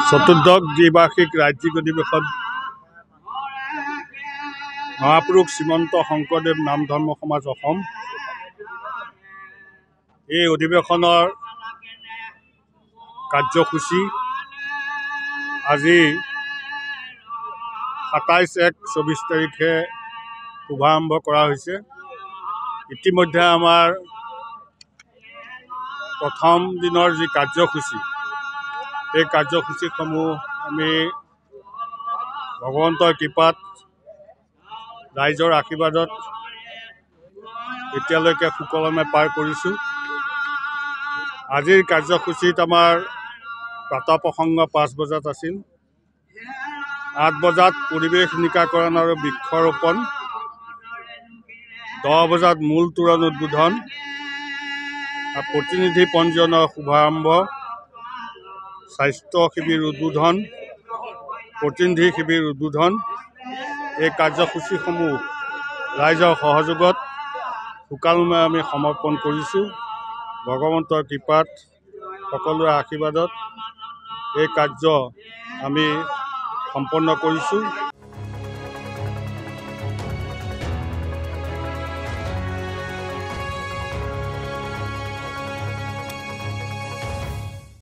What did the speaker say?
চতুৰ্দশ দ্বিবাৰ্ষিক ৰাজ্যিক অধিৱেশন মহাপুৰুষ শ্ৰীমন্ত শংকৰদেৱ নাম ধৰ্ম সমাজ অসম এই অধিৱেশনৰ কাৰ্যসূচী আজি 27/1/24 তাৰিখে শুভাৰম্ভ কৰা হৈছে। ইতিমধ্যে আমাৰ প্ৰথম দিনৰ যি কাৰ্যসূচী এই কাৰ্যসূচীসমূহ আমি ভগৱন্তৰ কৃপাত ৰাইজৰ আশীৰ্বাদত এতিয়ালৈকে সুকলমে পাৰ কৰিছোঁ। আজিৰ কাৰ্যসূচীত আমাৰ প্ৰাতঃ প্ৰসংগ 5 বজাত আছিল। 8 বজাত পৰিৱেশ নিকাকৰণ আৰু বৃক্ষৰোপণ, 10 বজাত মূল তোৰণ উদ্বোধন, প্ৰতিনিধি পঞ্জীয়নৰ শুভাৰম্ভ, স্বাস্থ্য শিবিৰ উদ্বোধন, প্ৰতিনিধি শিবিৰ উদ্বোধন। এই কাৰ্যসূচীসমূহ ৰাইজৰ সহযোগত সুকলমে আমি সমৰ্পণ কৰিছোঁ। ভগৱন্তৰ কৃপাত সকলোৰে আশীৰ্বাদত এই কাৰ্য আমি সম্পন্ন কৰিছোঁ।